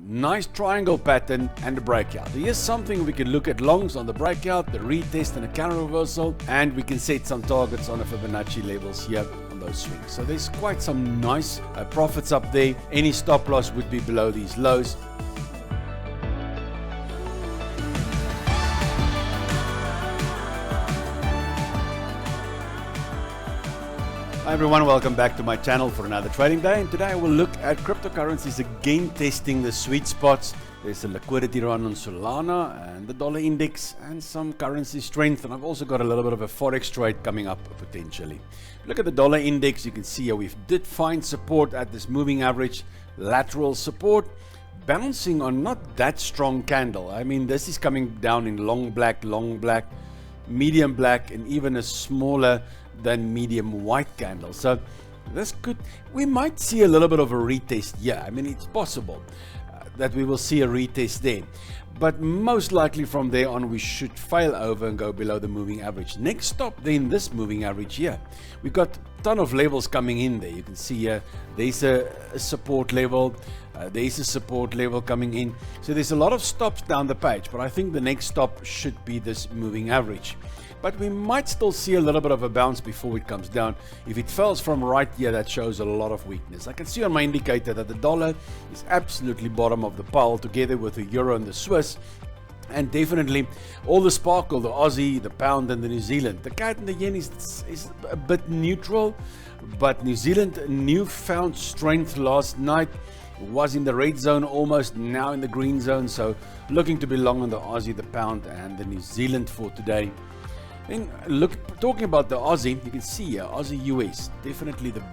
nice triangle pattern and a breakout. So here's something we can look at longs on the breakout, the retest and a counter reversal, and we can set some targets on the Fibonacci levels here on those swings. So there's quite some nice profits up there. Any stop loss would be below these lows. Hi everyone, welcome back to my channel for another trading day, and today I will look at cryptocurrencies again, testing the sweet spots. There's a liquidity run on Solana and the dollar index and some currency strength, and I've also got a little bit of a Forex trade coming up potentially. Look at the dollar index, you can see here we did find support at this moving average, lateral support, bouncing on not that strong candle. I mean, this is coming down in long black, medium black, and even a smaller than medium white candle. So this we might see a little bit of a retest. Yeah, I mean, it's possible that we will see a retest there, but most likely from there on we should fail over and go below the moving average. Next stop then this moving average here. We've got a ton of levels coming in there. You can see here there's a support level, there's a support level coming in. So there's a lot of stops down the page, but I think the next stop should be this moving average. But we might still see a little bit of a bounce before it comes down. If it falls from right here, that shows a lot of weakness. I can see on my indicator that the dollar is absolutely bottom of the pile together with the euro and the Swiss. And definitely all the sparkle, the Aussie, the pound and the New Zealand. The cat and the yen is a bit neutral, but New Zealand newfound strength last night. Was in the red zone almost, now in the green zone. So looking to be long on the Aussie, the pound and the New Zealand for today. Then talking about the Aussie, you can see here, Aussie US, definitely the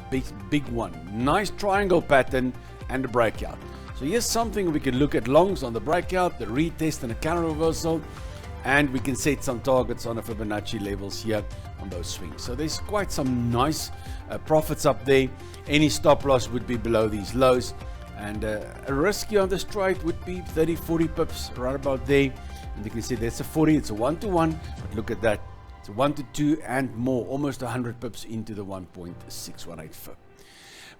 big one. Nice triangle pattern and a breakout. So here's something we can look at longs on the breakout, the retest and a counter reversal, and we can set some targets on the Fibonacci levels here on those swings. So there's quite some nice profits up there. Any stop loss would be below these lows, and a risk here on this trade would be 30-40 pips right about there. And you can see that's a 40, it's a 1-to-1, but look at that. It's 1-to-2 and more, almost 100 pips into the 1.618 FIB.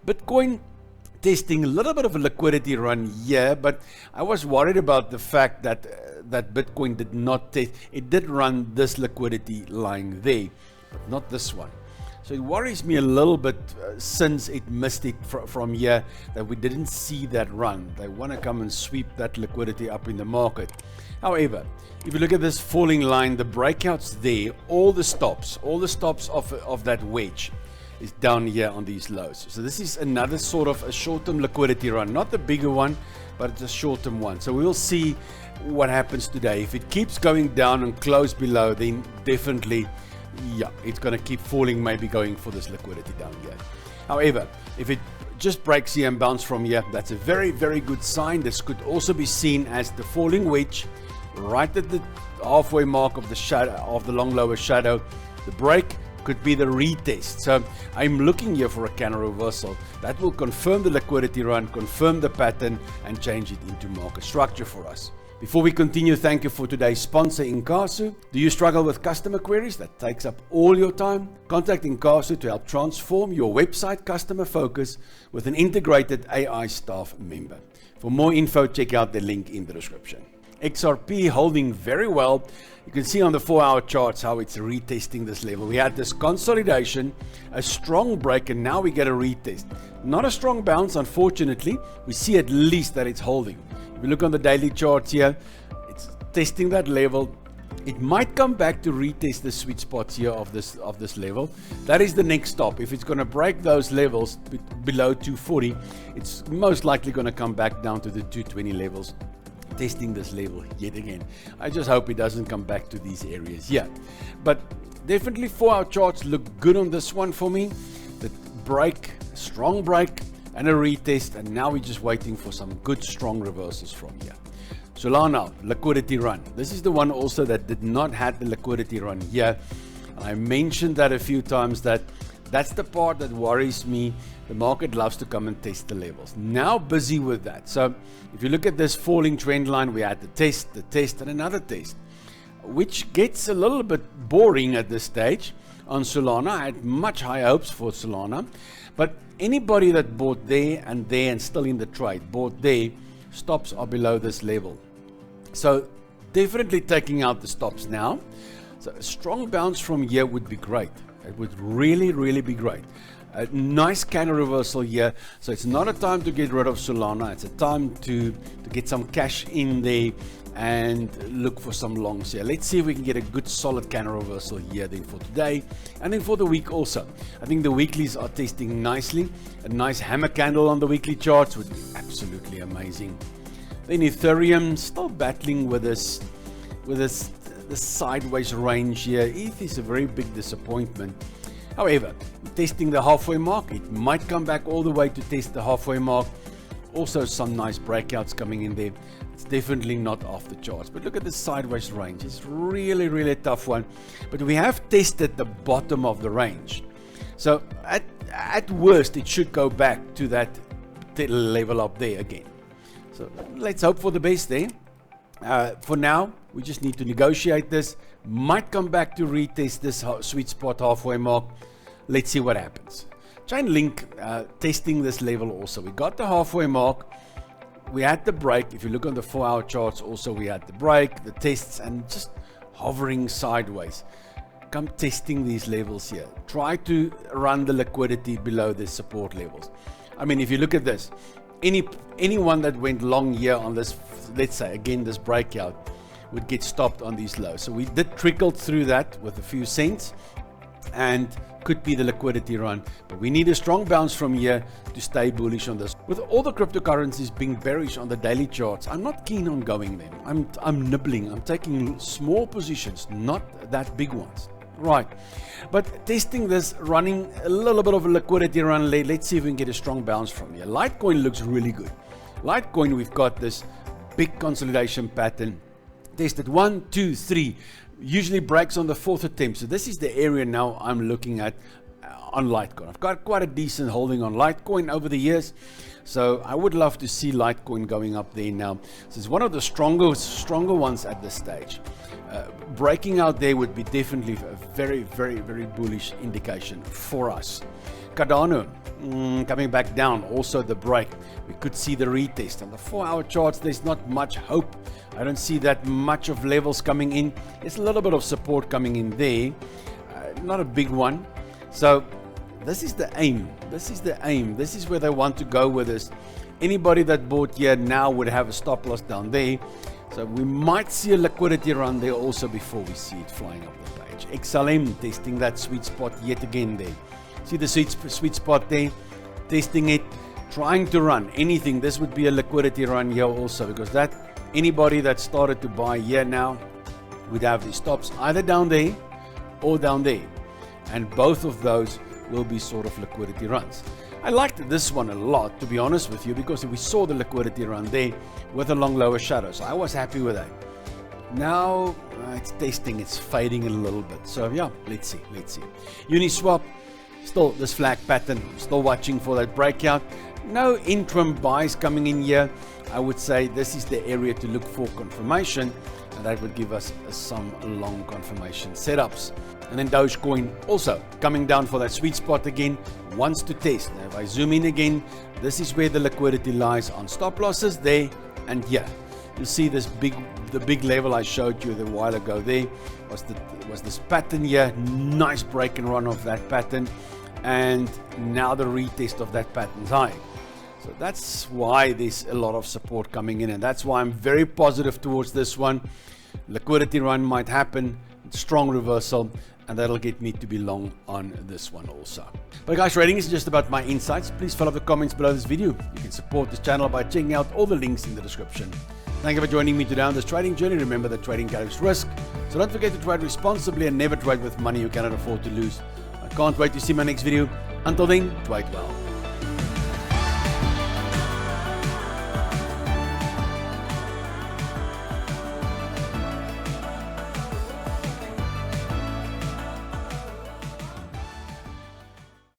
Bitcoin testing a little bit of a liquidity run here, but I was worried about the fact that Bitcoin did not test. It did run this liquidity line there, but not this one. So it worries me a little bit since it missed it from here, that we didn't see that run. They want to come and sweep that liquidity up in the market. However, if you look at this falling line, the breakouts there, all the stops of that wedge is down here on these lows. So this is another sort of a short-term liquidity run, not the bigger one, but it's a short-term one. So we will see what happens today. If it keeps going down and close below, then definitely, yeah, it's going to keep falling, maybe going for this liquidity down here. However, if it just breaks here and bounce from here, that's a very, very good sign. This could also be seen as the falling wedge right at the halfway mark of the shadow of the long lower shadow. The break could be the retest. So I'm looking here for a counter reversal that will confirm the liquidity run, confirm the pattern, and change it into market structure for us. Before we continue, thank you for today's sponsor, Inkasu. Do you struggle with customer queries that takes up all your time? Contact Inkasu to help transform your website customer focus with an integrated AI staff member. For more info, check out the link in the description. XRP holding very well. You can see on the 4-hour charts how it's retesting this level. We had this consolidation, a strong break, and now we get a retest. Not a strong bounce, unfortunately. We see at least that it's holding. If you look on the daily charts here, it's testing that level. It might come back to retest the sweet spots here of this level. That is the next stop. If it's going to break those levels below 240, it's most likely going to come back down to the 220 levels. Testing this level yet again. I just hope it doesn't come back to these areas yet. But definitely 4-hour charts look good on this one for me. The break, strong break, and a retest, and now we're just waiting for some good strong reversals from here. Solana, liquidity run. This is the one also that did not have the liquidity run here. I mentioned that a few times, that's the part that worries me. The market loves to come and test the levels. Now busy with that. So if you look at this falling trend line, we had the test, and another test, which gets a little bit boring at this stage on Solana. I had much higher hopes for Solana, but anybody that bought there and still in the trade, bought there, stops are below this level. So definitely taking out the stops now. So a strong bounce from here would be great. It would really be great. A nice candle reversal here. So it's not a time to get rid of Solana. It's a time to get some cash in there and look for some longs here. Let's see if we can get a good solid candle reversal here then for today and then for the week also. I think the weeklies are testing nicely. A nice hammer candle on the weekly charts would be absolutely amazing. Then Ethereum still battling with this sideways range here. ETH is a very big disappointment. However, testing the halfway mark, it might come back all the way to test the halfway mark. Also some nice breakouts coming in there. It's definitely not off the charts, but look at this sideways range. It's really a tough one, but we have tested the bottom of the range. So at worst it should go back to that level up there again. So let's hope for the best there. For now, we just need to negotiate this. Might come back to retest this sweet spot halfway mark. Let's see what happens. Chainlink testing this level also. We got the halfway mark. We had the break. If you look on the 4-hour charts also, we had the break, the tests, and just hovering sideways. Come testing these levels here. Try to run the liquidity below the support levels. I mean, if you look at this, anyone that went long here on this, let's say again this breakout, would get stopped on these lows. So we did trickle through that with a few cents and could be the liquidity run, but we need a strong bounce from here to stay bullish on this. With all the cryptocurrencies being bearish on the daily charts, I'm not keen on going them. I'm nibbling. I'm taking small positions, not that big ones. Right, but testing this, running a little bit of a liquidity run. Let's see if we can get a strong bounce from here. Litecoin looks really good. Litecoin, we've got this big consolidation pattern. Tested 1, 2, 3. Usually breaks on the 4th attempt. So this is the area now I'm looking at on Litecoin. I've got quite a decent holding on Litecoin over the years. So I would love to see Litecoin going up there now. So it's one of the stronger ones at this stage. Breaking out there would be definitely a very bullish indication for us. Cardano coming back down, also the break. We could see the retest. On the 4-hour charts, there's not much hope. I don't see that much of levels coming in. There's a little bit of support coming in there, not a big one. So this is the aim. This is where they want to go with this. Anybody that bought here now would have a stop loss down there. So we might see a liquidity run there also before we see it flying up the page. XLM testing that sweet spot yet again there. See the sweet spot there, testing it, trying to run anything. This would be a liquidity run here also, because that anybody that started to buy here now would have the stops either down there or down there, and both of those will be sort of liquidity runs. I liked this one a lot, to be honest with you, because we saw the liquidity run there with a long lower shadow, so I was happy with that. Now it's testing, it's fading a little bit, so yeah, let's see. Uniswap, still this flag pattern, still watching for that breakout. No interim buys coming in here. I would say this is the area to look for confirmation, and that would give us some long confirmation setups. And then Dogecoin also coming down for that sweet spot again, wants to test. Now if I zoom in again, this is where the liquidity lies on stop losses there and here. You see this the big level I showed you a while ago there was this pattern here. Nice break and run of that pattern, and now the retest of that pattern's high. So that's why there's a lot of support coming in, and that's why I'm very positive towards this one. Liquidity run might happen, strong reversal, and that'll get me to be long on this one also. But guys, trading is just about my insights. Please fill up the comments below this video. You can support this channel by checking out all the links in the description. Thank you for joining me today on this trading journey. Remember that trading carries risk, so don't forget to trade responsibly and never trade with money you cannot afford to lose. I can't wait to see my next video. Until then, trade well.